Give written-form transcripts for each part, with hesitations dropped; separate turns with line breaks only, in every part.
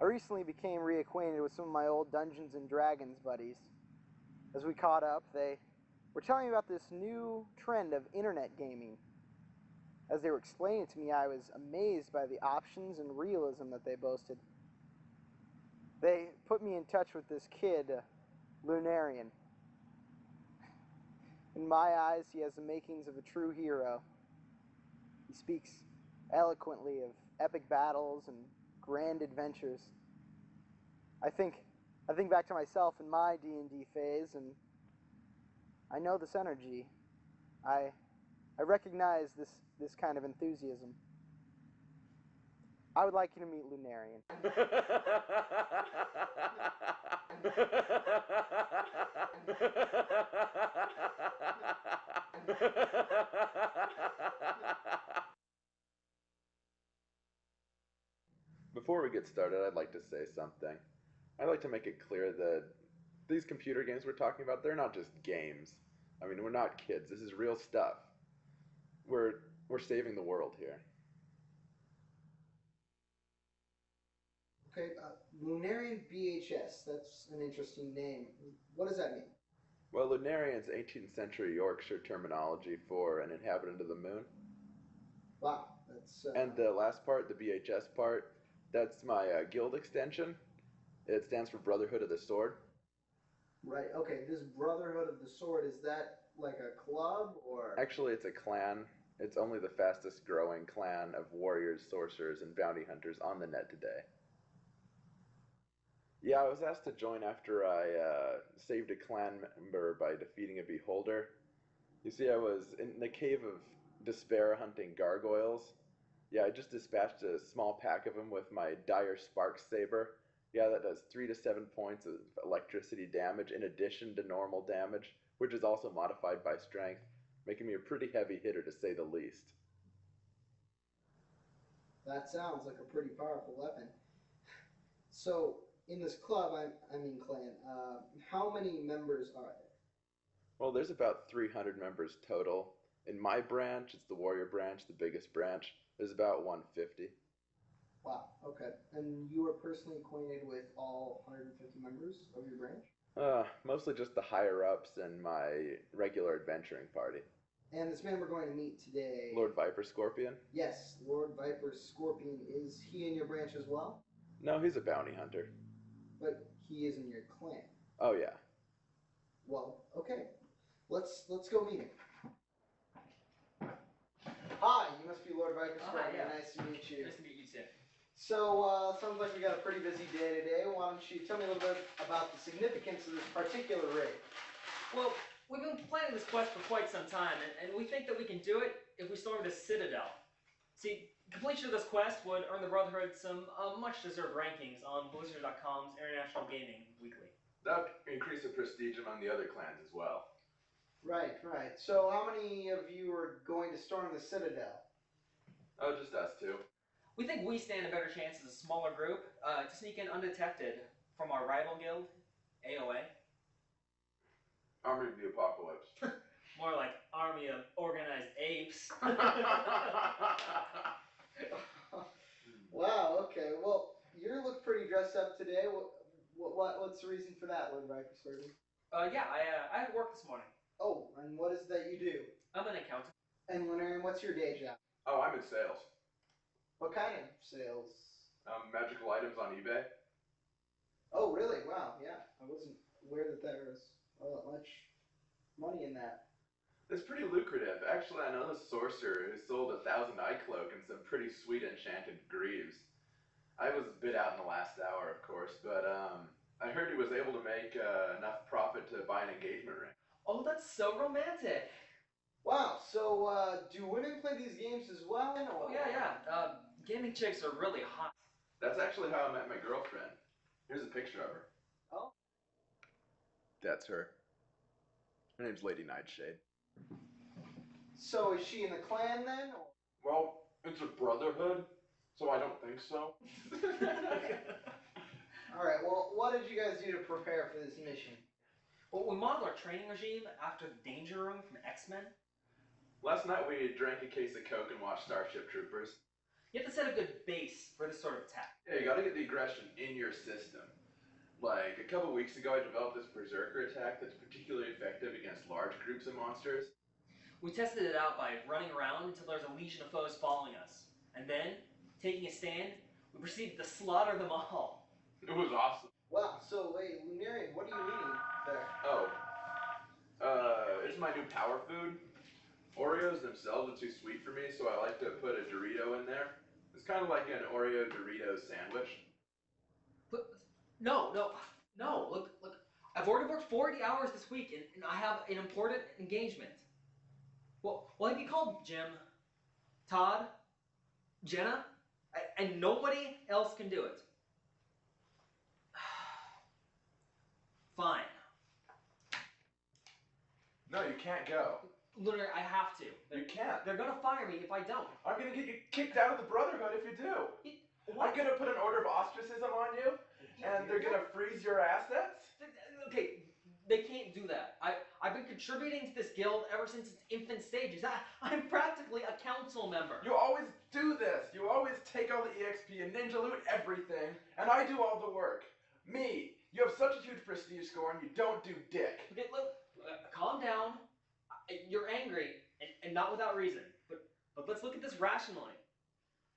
I recently became reacquainted with some of my old Dungeons and Dragons buddies. As we caught up, they were telling me about this new trend of internet gaming. As they were explaining it to me, I was amazed by the options and realism that they boasted. They put me in touch with this kid, Lunarian. In my eyes, he has the makings of a true hero. He speaks eloquently of epic battles and grand adventures. I think back to myself in my D&D phase, and I know this energy. I recognize this kind of enthusiasm. I would like you to meet Lunarian.
Before we get started, I'd like to say something. I'd like to make it clear that these computer games we're talking about, they're not just games. I mean, we're not kids. This is real stuff. We're saving the world here.
Okay, Lunarian BHS, that's an interesting name. What does that mean?
Well, Lunarian's 18th century Yorkshire terminology for an inhabitant of the moon.
Wow, that's...
And the last part, the BHS part, that's my guild extension. It stands for Brotherhood of the Sword.
Right, okay, this Brotherhood of the Sword, is that like a club, or...?
Actually, it's a clan. It's only the fastest growing clan of warriors, sorcerers, and bounty hunters on the net today. Yeah, I was asked to join after I saved a clan member by defeating a beholder. You see, I was in the cave of despair hunting gargoyles. Yeah, I just dispatched a small pack of them with my dire spark saber. Yeah, that does 3 to 7 points of electricity damage in addition to normal damage, which is also modified by strength, making me a pretty heavy hitter to say the least.
That sounds like a pretty powerful weapon. So, in this club, I mean clan, how many members are there?
Well, there's about 300 members total. In my branch, it's the warrior branch, the biggest branch. There's about 150.
Wow, okay. And you are personally acquainted with all 150 members of your branch?
Mostly just the higher-ups and my regular adventuring party.
And this man we're going to meet today...
Lord Viper Scorpion?
Yes, Lord Viper Scorpion. Is he in your branch as well?
No, he's a bounty hunter.
But he is in your clan.
Oh, yeah.
Well, okay. Let's go meet him. Hi, you must be Lord Viper Scorpion.
Yeah.
Nice to meet you.
Nice to meet you too.
So, sounds like we got a pretty busy day today. Why don't you tell me a little bit about the significance of this particular raid?
Well, we've been planning this quest for quite some time, and we think that we can do it if we storm the Citadel. See, completion of this quest would earn the Brotherhood some much-deserved rankings on Blizzard.com's International Gaming Weekly.
That would increase the prestige among the other clans as well.
Right, right. So how many of you are going to storm the Citadel?
Oh, just us two.
We think we stand a better chance as a smaller group to sneak in undetected from our rival guild, AOA.
Army of the Apocalypse.
More like Army of Organized Apes.
Wow, okay. Well, you look pretty dressed up today. What's the reason for that, Lord Viper Scorpion?
Yeah, I had work this morning.
Oh, and what is that you do?
I'm an accountant.
And Lunarian, what's your day job?
Oh, I'm in sales.
What kind of sales?
Magical items on eBay.
Oh, really? Wow, yeah. I wasn't aware that there was all that much money in that.
It's pretty lucrative. Actually, I know a sorcerer who sold 1,000 eye cloak and some pretty sweet enchanted greaves. I was bid out in the last hour, of course, but I heard he was able to make enough profit to buy an engagement ring.
Oh, that's so romantic.
Wow, so do women play these games as well?
Oh, yeah. Gaming chicks are really hot.
That's actually how I met my girlfriend. Here's a picture of her.
Oh?
That's her. Her name's Lady Nightshade.
So is she in the clan then? Or?
Well, it's a brotherhood, so I don't think so.
Alright, well, what did you guys do to prepare for this mission?
Well, we modeled our training regime after the Danger Room from X-Men.
Last night we drank a case of Coke and watched Starship Troopers.
You have to set a good base for this sort of attack.
Yeah, you gotta get the aggression in your system. Like, a couple weeks ago, I developed this berserker attack that's particularly effective against large groups of monsters.
We tested it out by running around until there's a legion of foes following us. And then, taking a stand, we proceeded to slaughter them all.
It was awesome.
Wow, so wait, Lunarian, what are you eating there?
Oh. It's my new power food. Oreos themselves are too sweet for me, so I like to put a Dorito in there. It's kind of like an Oreo Dorito sandwich.
But, no, look, I've already worked 40 hours this week, and I have an important engagement. Well, have you called Jim, Todd, Jenna, and nobody else can do it. Fine.
No, you can't go.
Literally, I have to.
You can't.
They're gonna fire me if I don't.
I'm gonna get you kicked out of the Brotherhood if you do.
What?
I'm gonna put an order of ostracism on you, and they're gonna freeze your assets.
Okay, they can't do that. I've been contributing to this guild ever since its infant stages. I'm practically a council member.
You always do this. You always take all the EXP and ninja loot everything, and I do all the work. Me, you have such a huge prestige score and you don't do dick.
Okay, look, calm down. You're angry, and not without reason. But let's look at this rationally.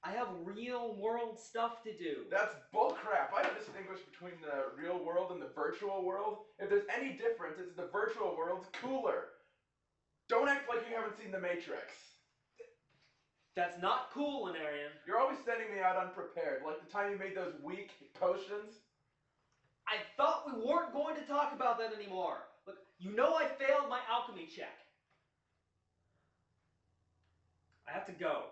I have real world stuff to do.
That's bullcrap. I don't distinguish between the real world and the virtual world. If there's any difference, it's the virtual world's cooler. Don't act like you haven't seen The Matrix.
That's not cool, Lunarian.
You're always sending me out unprepared, like the time you made those weak potions.
I thought we weren't going to talk about that anymore. Look, you know I failed my alchemy check. I have to go.